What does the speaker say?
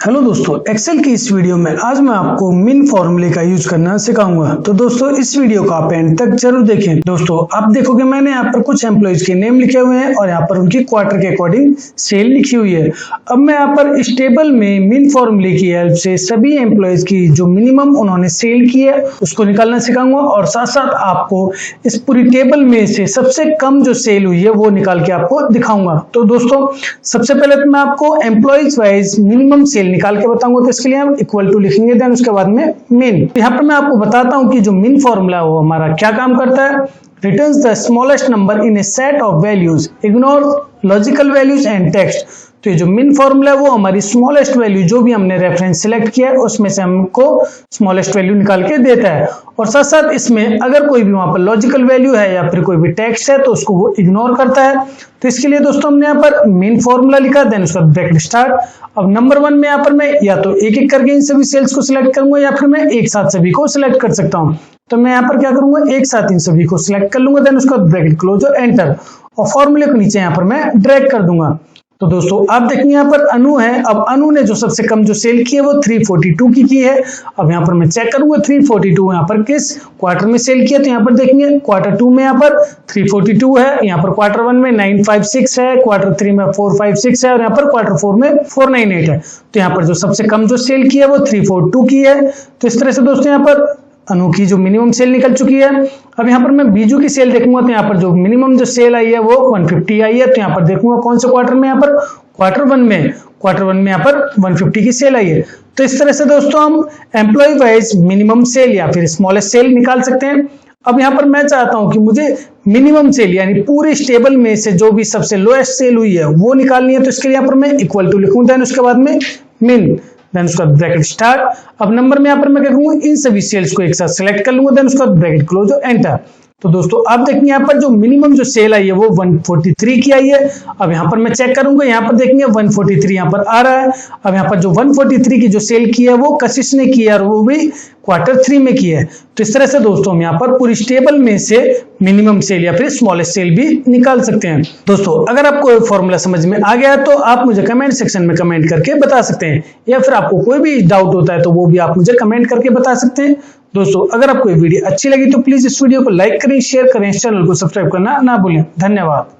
Hello दोस्तों, Excel की इस वीडियो में आज मैं आपको मिन फॉर्मूले का यूज करना सिखाऊंगा। तो दोस्तों इस वीडियो को आप एंड तक जरूर देखें। दोस्तों आप देखोगे मैंने यहाँ पर कुछ एम्प्लॉइज के नेम लिखे हुए हैं और यहाँ पर उनकी क्वार्टर के अकॉर्डिंग सेल लिखी हुई है। अब मैं यहाँ पर इस टेबल में मिन फॉर्मूले की हेल्प से सभी एम्प्लॉइज की जो मिनिमम उन्होंने सेल की है उसको निकालना सिखाऊंगा और साथ साथ आपको इस पूरी टेबल में से सबसे कम जो सेल हुई है वो निकाल के आपको दिखाऊंगा। तो दोस्तों सबसे पहले तो मैं आपको एम्प्लॉइज वाइज मिनिमम सेल निकाल के बताऊंगा। तो इसके लिए हम इक्वल टू लिखेंगे, देन उसके बाद में मिन। यहाँ पर मैं आपको बताता हूं कि जो मिन फॉर्मूला है वो हमारा क्या काम करता है। Returns the smallest number in A set of values, ignore logical values and text. तो ये जो मिन फॉर्मूला है वो हमारी स्मॉलेस्ट वैल्यू जो भी हमने रेफरेंस सिलेक्ट किया है उसमें से हमको स्मॉलेस्ट वैल्यू निकाल के देता है और साथ साथ इसमें अगर कोई भी वहां पर लॉजिकल वैल्यू है या फिर कोई भी टेक्स्ट है तो उसको वो इग्नोर करता है। तो इसके लिए दोस्तों हमने यहाँ पर मेन फॉर्मूला लिखा, देन उसका ब्रैकेट स्टार्ट। अब नंबर 1 में यहाँ पर मैं या तो एक एक करके इन सभी सेल्स को सिलेक्ट करूंगा या फिर मैं एक साथ सभी को सिलेक्ट कर सकता हूँ। तो मैं यहाँ पर क्या करूंगा, एक साथ इन सभी को सिलेक्ट कर लूंगा, देन उसका ब्रैकेट क्लोज और एंटर और फॉर्मूले को नीचे यहाँ पर मैं ड्रैग कर दूंगा। तो दोस्तों आप देखेंगे यहाँ पर अनु है। अब अनु ने जो सबसे कम जो सेल की है वो 342 की है। अब यहाँ पर मैं चेक करूंगा 342 यहाँ पर किस क्वार्टर में सेल किया। तो यहाँ पर देखेंगे क्वार्टर 2 में यहाँ पर 342 है, यहाँ पर क्वार्टर 1 में 956 है, क्वार्टर 3 में 456 है और यहाँ पर क्वार्टर 4 में 498 है। तो यहाँ पर जो सबसे कम जो सेल की है वो 342 की है। तो इस तरह से दोस्तों यहाँ पर अनु की जो मिनिमम सेल निकल चुकी है। अब यहाँ पर मैं बीजू की सेल देखूंगा तो यहाँ पर जो मिनिमम जो सेल आई है वो 150 आई है। तो यहाँ पर देखूंगा कौन से क्वार्टर में, यहाँ पर क्वार्टर वन में यहाँ पर 150 की सेल आई है। तो इस तरह से दोस्तों हम एम्प्लॉय वाइज मिनिमम सेल या फिर स्मॉलेस्ट सेल निकाल सकते हैं। अब यहाँ पर मैं चाहता हूं कि मुझे मिनिमम सेल यानी पूरे टेबल में से जो भी सबसे लोएस्ट सेल हुई है वो निकालनी है। तो इसके लिए यहाँ पर मैं इक्वल टू लिखूंगा, देन उसके बाद में मिन, देन उसका ब्रैकेट स्टार्ट। अब नंबर में यहाँ पर मैं क्या करूंगा, इन सभी सेल्स को एक साथ सिलेक्ट कर लूंगा, देन उसका ब्रैकेट क्लोज और एंटर। तो दोस्तों आप देखेंगे यहाँ पर जो मिनिमम जो सेल आई है वो 143 की आई है। अब यहाँ पर मैं चेक करूंगा, यहाँ पर देखेंगे 143 यहाँ पर आ रहा है। अब यहाँ पर जो 143 की जो सेल की है वो कशिश ने की है और वो भी क्वार्टर 3 में की है। तो इस तरह से दोस्तों हम यहाँ पर पूरी टेबल में से मिनिमम सेल या फिर स्मॉलेस्ट सेल भी निकाल सकते हैं। दोस्तों अगर आपको फॉर्मूला समझ में आ गया तो आप मुझे कमेंट सेक्शन में कमेंट करके बता सकते हैं या फिर आपको कोई भी डाउट होता है तो वो भी आप मुझे कमेंट करके बता सकते हैं। दोस्तों अगर आपको ये वीडियो अच्छी लगी तो प्लीज इस वीडियो को लाइक करें, शेयर करें, इस चैनल को सब्सक्राइब करना ना भूलें। धन्यवाद।